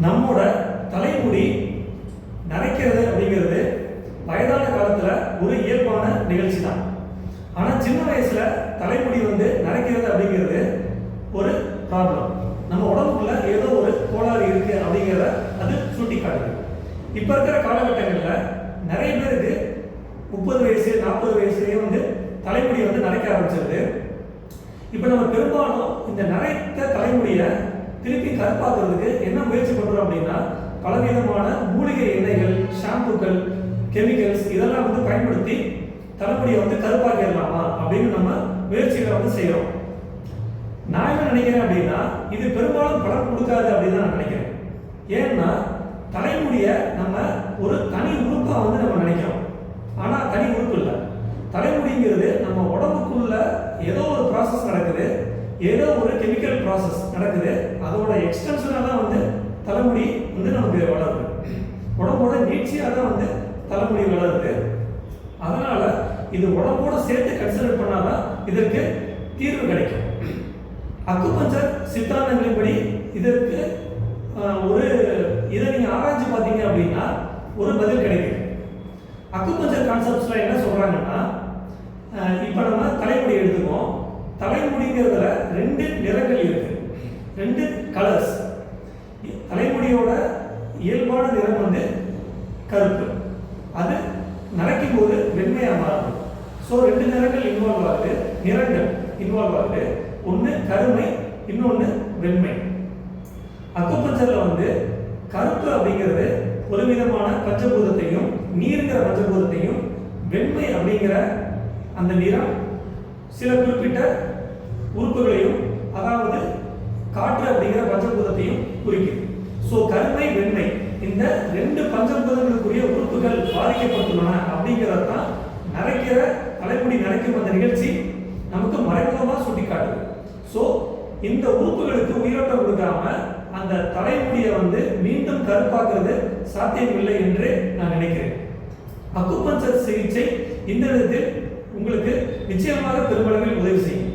நம்மோட தலைமுடி நரைக்கிறது அப்படிங்கிறது வயதான காலத்தில் ஒரு இயல்பான நிகழ்ச்சி தான். ஆனால் சின்ன வயசில் தலைமுடி நரைக்கிறது அப்படிங்கிறது ஒரு ப்ராப்ளம். நம்ம உடம்புக்குள்ள ஏதோ ஒரு கோளாறு இருக்குது அப்படிங்கிறத அது சுட்டி காட்டுது. இப்போ இருக்கிற காலகட்டங்களில் நிறைய பேருக்கு 30 வயசு 40 வயசுலேயே தலைமுடி நரைக்க ஆரம்பிச்சிருது. இப்போ நம்ம பெரும்பாலும் இந்த நரைத்த தலைமுடியை திருப்பி கருப்பாக்குறதுக்கு என்ன முயற்சி பண்ணுறோம் அப்படின்னா, பலவிதமான மூலிகை எண்ணெய்கள், ஷாம்புக்கள், கெமிக்கல்ஸ் இதெல்லாம் பயன்படுத்தி தலைமுடியை கருப்பாக்கிடலாமா அப்படின்னு நம்ம முயற்சிகளை செய்கிறோம். நான் என்ன நினைக்கிறேன் அப்படின்னா, இது பெரும்பாலும் பலன் கொடுக்காது அப்படின்னு தான் நான் நினைக்கிறேன். ஏன்னா தலைமுடியை நம்ம ஒரு தனி உறுப்பாக நம்ம நினைக்கிறோம். ஆனால் தனி உறுப்பு இல்லை. தலைமுடிங்கிறது நம்ம உடம்புக்குள்ள ஏதோ ஒரு ப்ராசஸ் நடக்குது, ஏதோ ஒரு கெமிக்கல் ப்ராசஸ் நடக்குது. அதோட எக்ஸ்டென்ஷனாக தான் தலைமுடி நமக்கு வளருது. உடம்போட நீட்சியாக தான் தலைமுடி வளருது. அதனால இது உடம்போட சேர்த்து கன்சிடர் பண்ணாதான் இதற்கு தீர்வு கிடைக்கும். அக்குபஞ்சர் சித்தாந்தங்களின்படி இதற்கு இதை நீங்க ஆராய்ச்சி பார்த்தீங்க அப்படின்னா ஒரு பதில் கிடைக்கும். அக்குபஞ்சர் கான்செப்ட்ஸ்ல என்ன சொல்றாங்கன்னா, இப்போ நம்ம தலைமுடி எடுத்துக்கோம். தலைமுடிங்கிறதுல 2 நிறங்கள் இருக்கு, 2 கலர்ஸ். தலைமுடியோட இயல்பான நிறம் கருப்பு. அது நரைக்கும் போது வெண்மையாக மாறும். ஸோ 2 நிறங்கள் இன்வால்வ் ஆகுது. ஒன்று கருமை, இன்னொன்று வெண்மை. அக்குபஞ்சர்ல கருப்பு அப்படிங்கிறது ஒரு விதமான பஞ்சபூதத்தையும், நீருங்கிற பஞ்சபூதத்தையும், வெண்மை அப்படிங்கிற அந்த நிறம் சில குறிப்பிட்ட உறுப்புகளையும், அதாவது காற்று அப்படிங்கிற பஞ்சபூதத்தையும் குறிக்குது. ஸோ கருமை, வெண்மை இந்த 2 பஞ்சபூதங்களுக்குரிய உறுப்புகள் பாதிக்கப்பட்டுள்ளன அப்படிங்கிறது தான் நரைக்கிற தலைமுடி நரைக்கும் அந்த நிகழ்ச்சி நமக்கு மறைமுகமாக சுட்டி காட்டுது. ஸோ இந்த உறுப்புகளுக்கு உயிரோட்டம் கொடுக்காம அந்த தலைமுடியை மீண்டும் கருப்பாக்குறது சாத்தியமில்லை என்று நான் நினைக்கிறேன். அக்குபஞ்சர் சிகிச்சை இந்த விதத்தில் உங்களுக்கு நிச்சயமாக பெருமளவில் உதவி செய்யும்.